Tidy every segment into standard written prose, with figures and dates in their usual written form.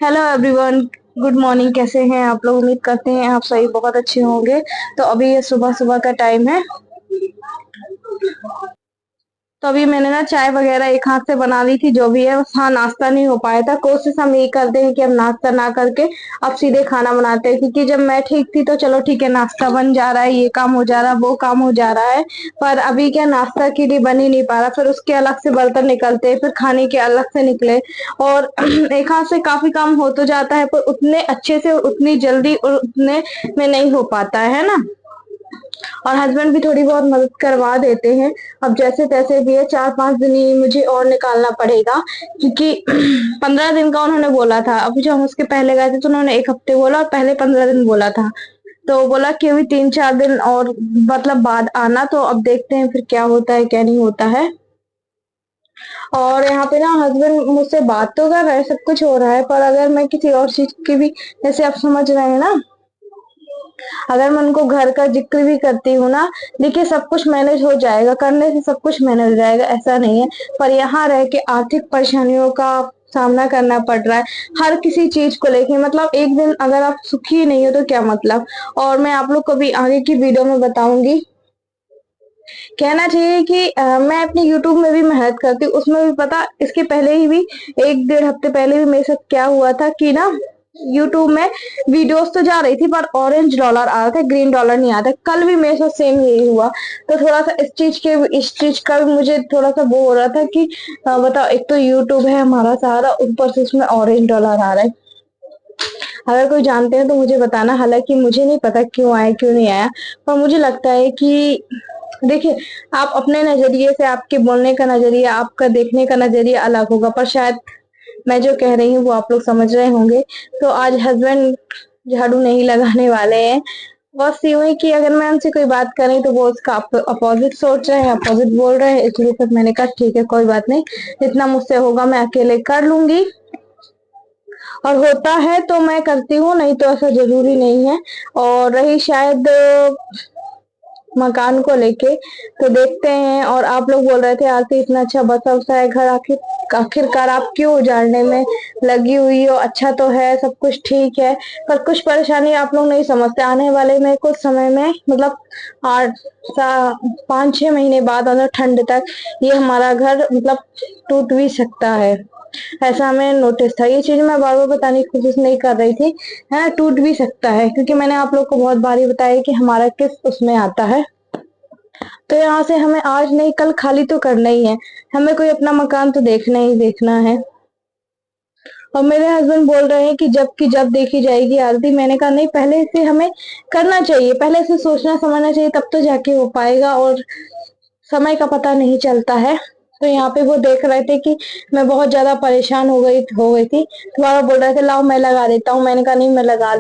Hello everyone. Good morning. कैसे हैं आप लोग? उम्मीद करते हैं आप सभी बहुत अच्छे होंगे। तो अभी ये सुबह सुबह का टाइम है। तो अभी मैंने ना चाय वगैरह एक हाथ से बना ली थी, जो भी है। हाँ, नाश्ता नहीं हो पाया था। कोशिश हम यही करते हैं कि हम नाश्ता ना करके अब सीधे खाना बनाते हैं, क्योंकि जब मैं ठीक थी तो चलो ठीक है, नाश्ता बन जा रहा है, ये काम हो जा रहा है, वो काम हो जा रहा है। पर अभी क्या, नाश्ता के लिए बन ही नहीं पा रहा। फिर उसके अलग से बर्तन निकलते, फिर खाने के अलग से निकले। और एक हाथ से काफी काम हो तो जाता है, पर उतने अच्छे से, उतनी जल्दी और उतने में नहीं हो पाता है ना। और हस्बैंड भी थोड़ी बहुत मदद करवा देते हैं। अब जैसे तैसे भी है, 4-5 दिन ही मुझे और निकालना पड़ेगा, क्योंकि 15 दिन का उन्होंने बोला था। अभी जो हम उसके पहले गए थे तो उन्होंने 1 हफ्ते बोला और पहले 15 दिन बोला था। तो बोला कि अभी 3-4 दिन और मतलब बाद आना। तो अब देखते हैं फिर क्या होता है क्या नहीं होता है। और यहाँ पे ना हस्बैंड मुझसे बात तो कर रहे हैं, सब कुछ हो रहा है, पर अगर मैं किसी और चीज की भी, जैसे आप समझ रहे हैं ना, अगर मैं उनको घर का जिक्र भी करती हूँ ना, देखिए सब कुछ मैनेज हो जाएगा, करने से सब कुछ मैनेज हो जाएगा, ऐसा नहीं है। पर यहाँ रह के आर्थिक परेशानियों का सामना करना पड़ रहा है, हर किसी चीज को लेके। मतलब एक दिन अगर आप सुखी नहीं हो तो क्या मतलब। और मैं आप लोग को भी आगे की वीडियो में बताऊंगी। कहना चाहिए कि मैं अपने यूट्यूब में भी मेहनत करती हूँ, उसमें भी पता, इसके पहले ही भी 1-1.5 हफ्ते पहले भी मेरे साथ क्या हुआ था कि ना, यूट्यूब में वीडियोस तो जा रही थी पर ऑरेंज डॉलर आ रहा था, ग्रीन डॉलर नहीं आता। कल भी मेरे साथ सेम यही हुआ। तो थोड़ा सा इस चीज का भी मुझे थोड़ा सा वो हो रहा था कि बताओ, एक तो यूट्यूब है हमारा सहारा, ऊपर से उसमें ऑरेंज डॉलर आ रहा है। अगर कोई जानते हैं तो मुझे बताना। हालांकि मुझे नहीं पता क्यों आया क्यों नहीं आया, पर मुझे लगता है कि देखिए, आप अपने नजरिए से, आपके बोलने का नजरिया, आपका देखने का नजरिया अलग होगा, पर शायद मैं जो कह रही हूँ वो आप लोग समझ रहे होंगे। तो आज हस्बैंड झाड़ू नहीं लगाने वाले हैं। बस यूं ही कि अगर मैं उनसे कोई बात करें तो वो उसका अपोजिट सोच रहे हैं, अपोजिट बोल रहे हैं। इसलिए फिर मैंने कहा ठीक है, कोई बात नहीं, जितना मुझसे होगा मैं अकेले कर लूंगी। और होता है तो मैं करती हूँ, नहीं तो ऐसा जरूरी नहीं है। और रही शायद मकान को लेके, तो देखते हैं। और आप लोग बोल रहे थे आरती इतना अच्छा बसा उसा है घर, आखिरकार आप क्यों उजाड़ने में लगी हुई हो? अच्छा तो है, सब कुछ ठीक है, पर कुछ परेशानी आप लोग नहीं समझते। आने वाले में कुछ समय में, मतलब 5-6 महीने बाद, मतलब ठंड तक, ये हमारा घर मतलब टूट भी सकता है। ऐसा हमें नोटिस था। ये चीज मैं बार बार बताने की कोशिश नहीं कर रही थी, है ना। टूट भी सकता है, क्योंकि मैंने आप लोग को बहुत बार ही बताया कि हमारा किस उसमें आता है। तो यहाँ से हमें आज नहीं कल खाली तो करना ही है। हमें कोई अपना मकान तो देखना ही देखना है। और मेरे हस्बैंड बोल रहे हैं कि जब देखी जाएगी आरती। मैंने कहा नहीं, पहले से हमें करना चाहिए, पहले से सोचना समझना चाहिए, तब तो जाके हो पाएगा। और समय का पता नहीं चलता है। तो यहाँ पे वो देख रहे थे कि मैं बहुत ज्यादा परेशान हो गई थी। तुम्हारा बोल रहे थे लाओ मैं लगा देता हूँ। मैंने कहा नहीं, मैं लगा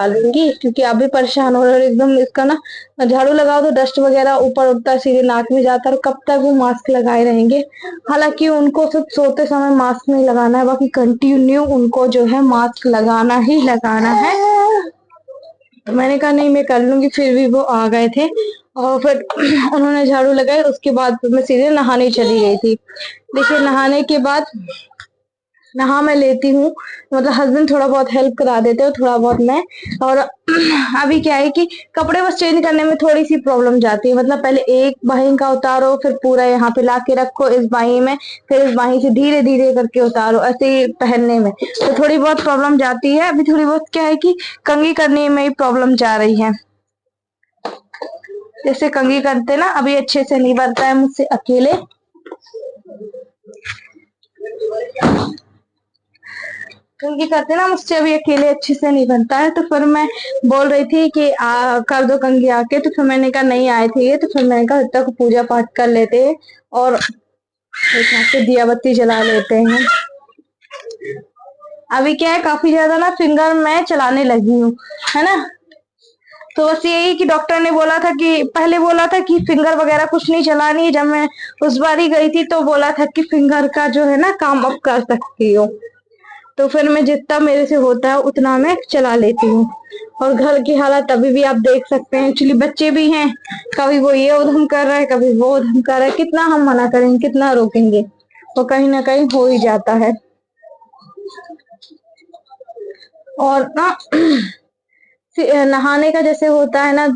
लूंगी, क्योंकि आप भी परेशान हो रहे हो एकदम। इसका ना, झाड़ू लगाओ तो डस्ट वगैरह ऊपर उठता है, सीधे नाक में जाता है, और कब तक वो मास्क लगाए रहेंगे। हालांकि उनको सिर्फ सोते समय मास्क नहीं लगाना है, बाकी कंटिन्यू उनको जो है मास्क लगाना ही लगाना है। तो मैंने कहा नहीं, मैं कर लूंगी। फिर भी वो आ गए थे, और फिर उन्होंने झाड़ू लगाई। उसके बाद फिर मैं सीधे नहाने चली गई थी। देखिए, नहाने के बाद नहा मैं लेती हूँ, मतलब हस्बैंड थोड़ा बहुत हेल्प करा देते हो, थोड़ा बहुत मैं। और अभी क्या है कि कपड़े बस चेंज करने में थोड़ी सी प्रॉब्लम जाती है। मतलब पहले एक बाही का उतारो, फिर पूरा यहाँ पे ला के रखो इस बाही में, फिर इस बाही से धीरे धीरे करके उतारो, ऐसे ही पहनने में तो थोड़ी बहुत प्रॉब्लम जाती है। अभी थोड़ी बहुत क्या है कि कंघी करने में ही प्रॉब्लम जा रही है। जैसे कंघी करते ना, अभी अच्छे से नहीं बनता है मुझसे अकेले। कंघी करते ना मुझसे अभी अकेले अच्छे से नहीं बनता है। तो फिर मैं बोल रही थी कि कर दो कंघी आके। तो फिर मैंने कहा नहीं, आए थे ये, तो फिर मैंने कहा तब तक पूजा पाठ कर लेते हैं और एक हाथ से दिया बत्ती जला लेते हैं। अभी क्या है, काफी ज्यादा ना फिंगर मैं चलाने लगी हूँ, है ना। तो बस यही कि डॉक्टर ने बोला था कि, पहले बोला था कि फिंगर वगैरह कुछ नहीं चलानी है। जब मैं उस बार ही गई थी तो बोला था कि फिंगर का जो है ना काम अब कर सकती हो। तो फिर मैं जितना मेरे से होता है उतना मैं चला लेती हूँ। और घर की हालत अभी भी आप देख सकते हैं। एक्चुअली बच्चे भी हैं, कभी वो ये उधम कर रहा है, कभी वो उधम कर रहा है। कितना हम मना करेंगे, कितना रोकेंगे, तो कहीं ना कहीं हो ही जाता है। और ना नहाने का जैसे होता है ना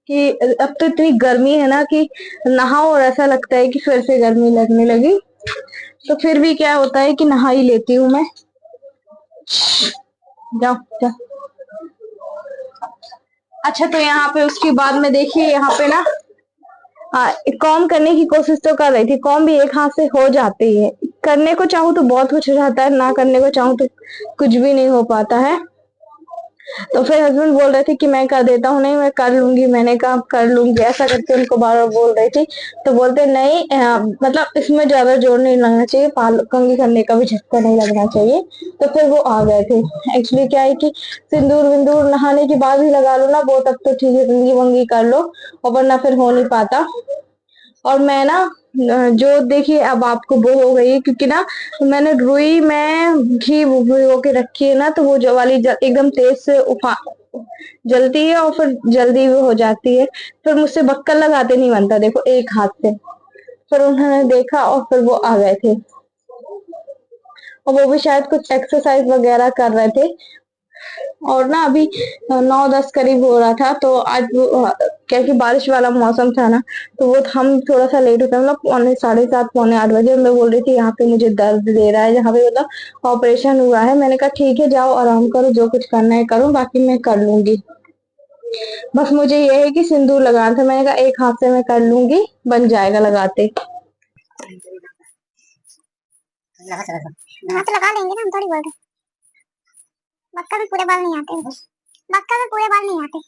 कि अब तो इतनी गर्मी है ना कि नहाओ और ऐसा लगता है कि फिर से गर्मी लगने लगी, तो फिर भी क्या होता है कि नहा ही लेती हूँ मैं। जाओ जाओ। अच्छा, तो यहाँ पे उसके बाद में देखिए यहाँ पे ना कॉम करने की कोशिश तो कर रही थी। कॉम भी एक हाथ से हो जाती है, करने को चाहूँ तो बहुत कुछ हो जाता है, ना करने को चाहूँ तो कुछ भी नहीं हो पाता है। तो फिर हस्बैंड बोल रहे थे कि मैं कर देता हूँ, नहीं मैं कर लूंगी, मैंने कहा कर लूंगी, ऐसा करके उनको बार बार बोल रही थी। तो बोलते नहीं मतलब इसमें ज्यादा जोर नहीं लगना चाहिए, कंघी करने का भी झटका नहीं लगना चाहिए। तो फिर वो आ गए थे। एक्चुअली क्या है कि सिंदूर विंदूर नहाने के बाद ही लगा लो ना, वो तब तो ठीक है, कंघी वंगी कर लो, और वरना फिर हो नहीं पाता। और मैं ना जो देखिए अब आपको वो हो गई है, क्योंकि ना मैंने रुई में घी भिगो के रखी है ना, तो वो जो वाली एकदम तेज से जलती है और फिर जल्दी भी हो जाती है। फिर मुझसे बक्कल लगाते नहीं बनता, देखो एक हाथ से। फिर उन्होंने देखा और फिर वो आ गए थे, और वो भी शायद कुछ एक्सरसाइज वगैरह कर रहे थे। और ना अभी 9-10 करीब हो रहा था, तो आज क्या कि बारिश वाला मौसम था ना, तो वो हम थोड़ा सा लेट होता, मतलब 7:45 पौने 8 बजे। मैं बोल रही थी यहाँ पे मुझे दर्द दे रहा है, जहाँ पे मतलब ऑपरेशन हुआ है। मैंने कहा ठीक है, जाओ आराम करो, जो कुछ करना है करो, बाकी मैं कर लूंगी। बस मुझे ये है कि सिंदूर लगाना था, मैंने कहा एक हाथ से मैं कर लूंगी, बन जाएगा लगाते। हाँ तो लगा लेंगे ना, हम थोड़ी बोल रहे। बक्का भी पूरे बाल नहीं आते, बक्का भी पूरे बाल नहीं आते।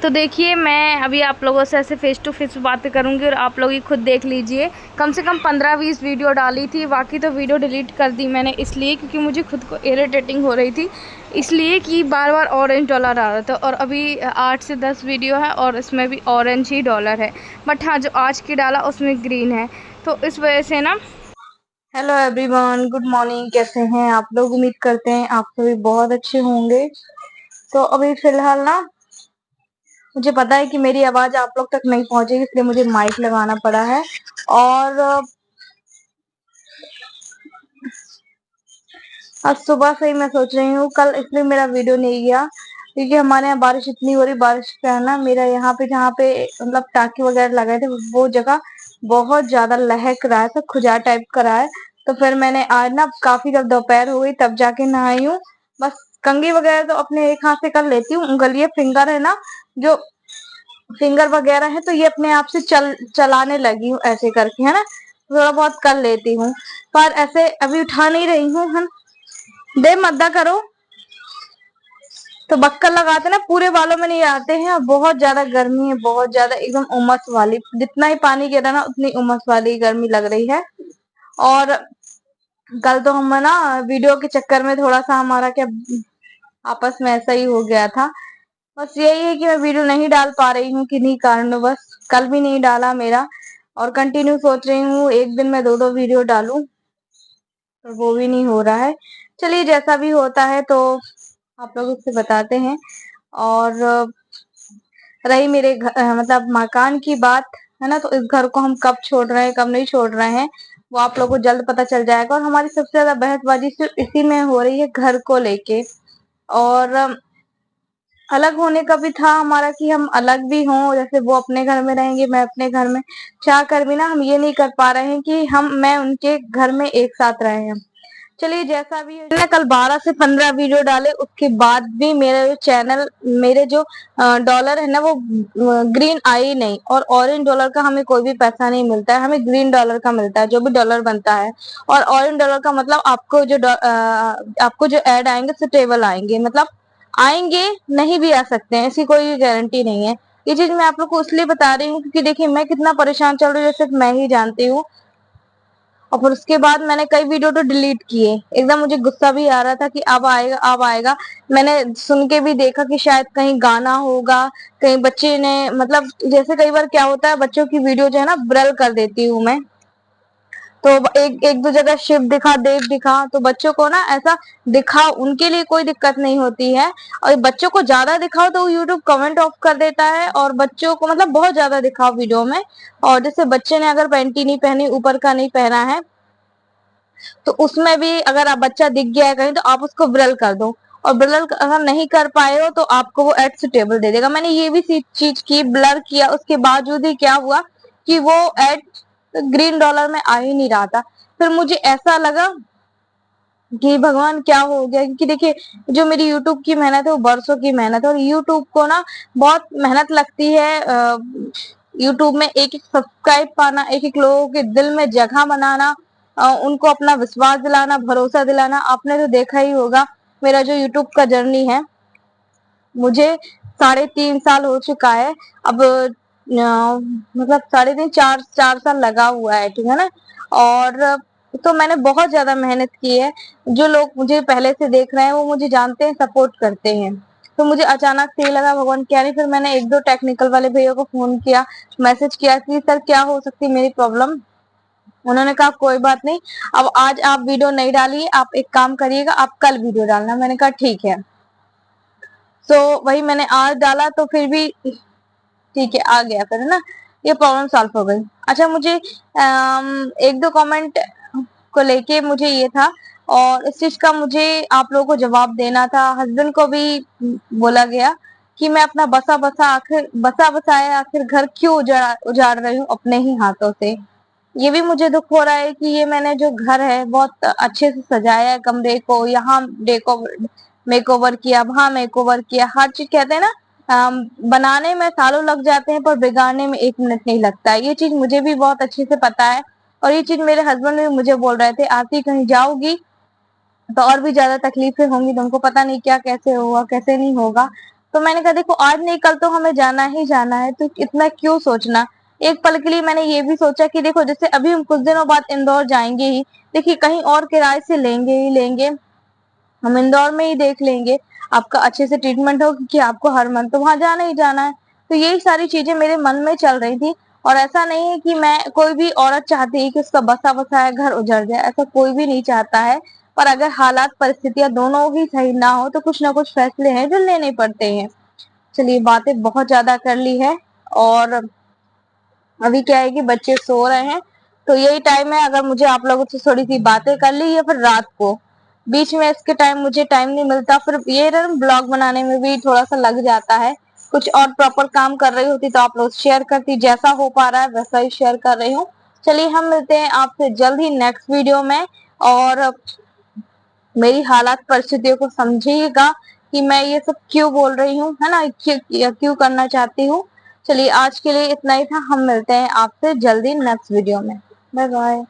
तो देखिए मैं अभी आप लोगों से ऐसे फेस टू फेस बातें करूंगी, और आप लोग ही खुद देख लीजिए। कम से कम 15-20 वीडियो डाली थी, बाकी तो वीडियो डिलीट कर दी मैंने, इसलिए क्योंकि मुझे खुद को इरिटेटिंग हो रही थी, इसलिए कि बार बार ऑरेंज डॉलर आ रहा था। और अभी 8 से 10 वीडियो है और इसमें भी ऑरेंज ही डॉलर है, बट हाँ जो आज की डाला उसमें ग्रीन है, तो इस वजह से ना। हेलो एवरीवन, गुड मॉर्निंग, कैसे हैं आप लोग? उम्मीद करते हैं आप सभी बहुत अच्छे होंगे। तो अभी फिलहाल ना मुझे पता है कि मेरी आवाज आप लोग तक नहीं पहुंचेगी, इसलिए मुझे माइक लगाना पड़ा है। और आज सुबह से ही मैं सोच रही हूँ, कल इसलिए मेरा वीडियो नहीं गया क्योंकि हमारे यहाँ बारिश इतनी हो रही, बारिश का है ना, मेरा यहाँ पे जहाँ पे मतलब टाँकी वगैरह लगाए थे वो जगह बहुत ज्यादा लहक रहा है, तो खुजा टाइप का रहा है। तो फिर मैंने आज ना काफी जब दोपहर हो गई तब जाके नहाई हूँ। बस कंघी वगैरह तो अपने एक हाथ से कर लेती हूँ, उंगलिये फिंगर है ना, जो फिंगर वगैरह है, तो ये अपने आप से चलाने लगी हूँ ऐसे करके, है ना, थोड़ा बहुत कर लेती हूँ। पर ऐसे अभी उठा नहीं रही हूँ, है दे मद्दा करो। तो बक्कल लगाते ना पूरे बालों में नहीं आते हैं, और बहुत ज्यादा गर्मी है, बहुत ज्यादा एकदम उमस वाली, जितना ही पानी गिरा ना उतनी उमस वाली गर्मी लग रही है। और कल तो हम ना वीडियो के चक्कर में थोड़ा सा हमारा क्या आपस में ऐसा ही हो गया था। बस यही है कि मैं वीडियो नहीं डाल पा रही हूँ किन्हीं कारणों, बस कल भी नहीं डाला मेरा, और कंटिन्यू सोच रही हूँ एक दिन में 2-2 वीडियो डालूं, पर वो भी नहीं हो रहा है। चलिए जैसा भी होता है तो आप लोग उससे बताते हैं। और रही मेरे मतलब मकान की बात, है ना, तो इस घर को हम कब छोड़ रहे हैं कब नहीं छोड़ रहे हैं वो आप लोगों को जल्द पता चल जाएगा। और हमारी सबसे ज्यादा बहसबाजी सिर्फ इसी में हो रही है, घर को लेके। और अलग होने का भी था हमारा कि हम अलग भी हों, जैसे वो अपने घर में रहेंगे मैं अपने घर में, चाह कर भी ना हम ये नहीं कर पा रहे हैं कि मैं उनके घर में एक साथ रहे हैं। चलिए जैसा भी है, मैंने कल 12 से 15 वीडियो डाले, उसके बाद भी मेरा जो चैनल, मेरे जो डॉलर है ना वो ग्रीन आई नहीं, और ऑरेंज डॉलर का हमें कोई भी पैसा नहीं मिलता है, हमें ग्रीन डॉलर का मिलता है जो भी डॉलर बनता है। और ऑरेंज डॉलर का मतलब आपको जो ऐड आएंगे सुटेबल आएंगे, मतलब आएंगे, नहीं भी आ सकते हैं, ऐसी कोई गारंटी नहीं है। ये चीज मैं आप लोग को इसलिए बता रही हूँ क्योंकि देखिए मैं कितना परेशान चल रही हूँ सिर्फ मैं ही जानती हूँ। और फिर उसके बाद मैंने कई वीडियो तो डिलीट किए, एकदम मुझे गुस्सा भी आ रहा था कि अब आएगा अब आएगा। मैंने सुन के भी देखा कि शायद कहीं गाना होगा, कहीं बच्चे ने मतलब, जैसे कई बार क्या होता है बच्चों की वीडियो जो है ना ब्रल कर देती हूँ मैं, तो एक एक दो जगह शिव दिखा, देव दिखा, तो बच्चों को ना ऐसा दिखाओ, उनके लिए कोई दिक्कत नहीं होती है। और बच्चों को ज्यादा दिखाओ तो यूट्यूब कमेंट ऑफ कर देता है, और बच्चों को मतलब बहुत ज्यादा दिखाओ वीडियो में। और जैसे बच्चे ने अगर पैंटी नहीं पहनी, ऊपर का नहीं पहना है, तो उसमें भी अगर आप बच्चा दिख गया है कहीं तो आप उसको ब्रल कर दो। और ब्लर अगर नहीं कर पाए हो तो आपको वो एड सुटेबल दे देगा। मैंने ये भी चीज की, ब्लर किया, उसके बावजूद ही क्या हुआ कि वो एड ग्रीन डॉलर में आ ही नहीं रहा था। फिर मुझे ऐसा लगा कि भगवान क्या हो गया, क्योंकि देखिए जो मेरी यूट्यूब की मेहनत है वो बरसों की मेहनत है, और यूट्यूब को ना बहुत मेहनत लगती है। यूट्यूब में एक एक सब्सक्राइब पाना, एक एक लोगों के दिल में जगह बनाना, उनको अपना विश्वास दिलाना, भरोसा दिलाना। आपने तो देखा ही होगा मेरा जो यूट्यूब का जर्नी है, मुझे 3.5 साल हो चुका है अब। मतलब 3.5 चार 4 साल लगा हुआ है, ठीक है ना। और तो मैंने बहुत ज्यादा मेहनत की है। जो लोग मुझे पहले से देख रहे हैं वो मुझे जानते हैं, सपोर्ट करते हैं। तो मुझे अचानक से ये लगा भगवान क्या नहीं, फिर मैंने 1-2 टेक्निकल वाले भैया को फोन किया, मैसेज किया कि सर क्या हो सकती है मेरी प्रॉब्लम। उन्होंने कहा कोई बात नहीं, अब आज आप वीडियो नहीं डालिए, आप एक काम करिएगा, आप कल वीडियो डालना। मैंने कहा ठीक है। तो वही मैंने आज डाला तो फिर भी ठीक है, आ गया फिर, है ना। ये प्रॉब्लम सॉल्व हो गई। अच्छा, मुझे 1-2 कमेंट को लेके मुझे ये था, और इस चीज का मुझे आप लोगों को जवाब देना था। हस्बैंड को भी बोला गया कि मैं अपना बसा बसाया आखिर घर क्यों उजाड़ रही हूँ अपने ही हाथों से। ये भी मुझे दुख हो रहा है कि ये मैंने जो घर है बहुत अच्छे से सजाया है, कमरे को यहाँ मेकओवर किया, वहां मेकओवर किया, हर चीज कहते हैं ना, बनाने में सालों लग जाते हैं पर बिगाड़ने में 1 मिनट नहीं लगता है। ये चीज मुझे भी बहुत अच्छे से पता है, और ये चीज मेरे हस्बैंड भी मुझे बोल रहे थे, आरती कहीं जाओगी तो और भी ज्यादा तकलीफें होंगी, तुमको पता नहीं क्या कैसे होगा कैसे नहीं होगा। तो मैंने कहा देखो आज नहीं कल तो हमें जाना ही जाना है, तो इतना क्यों सोचना। एक पल के लिए मैंने ये भी सोचा कि देखो जैसे अभी हम कुछ दिनों बाद इंदौर जाएंगे ही, देखिए कहीं और किराए से लेंगे ही लेंगे, हम इंदौर में ही देख लेंगे, आपका अच्छे से ट्रीटमेंट हो, क्योंकि आपको हर मंथ तो वहां जाना ही जाना है। तो यही सारी चीजें मेरे मन में चल रही थी। और ऐसा नहीं है कि मैं, कोई भी औरत चाहती है कि उसका बसा बसाया घर उजड़ जाए, ऐसा कोई भी नहीं चाहता है। पर अगर हालात परिस्थितियां दोनों ही सही ना हो तो कुछ ना कुछ फैसले हैं जो लेने पड़ते हैं। चलिए, बातें बहुत ज्यादा कर ली है, और अभी क्या है कि बच्चे सो रहे हैं, तो यही टाइम है अगर मुझे आप लोगों से थोड़ी सी बातें कर ली, या फिर रात को बीच में इसके टाइम मुझे टाइम नहीं मिलता, फिर ये ब्लॉग बनाने में भी थोड़ा सा लग जाता है। कुछ और प्रॉपर काम कर रही होती तो आप लोग शेयर करती, जैसा हो पा रहा है वैसा ही शेयर कर रही हूँ। चलिए, हम मिलते हैं आपसे जल्द ही नेक्स्ट वीडियो में, और मेरी हालात परिस्थितियों को समझिएगा कि मैं ये सब क्यों बोल रही हूँ, है ना, क्यों करना चाहती हूँ। चलिए, आज के लिए इतना ही था, हम मिलते हैं आपसे जल्दी नेक्स्ट वीडियो में। Bye bye.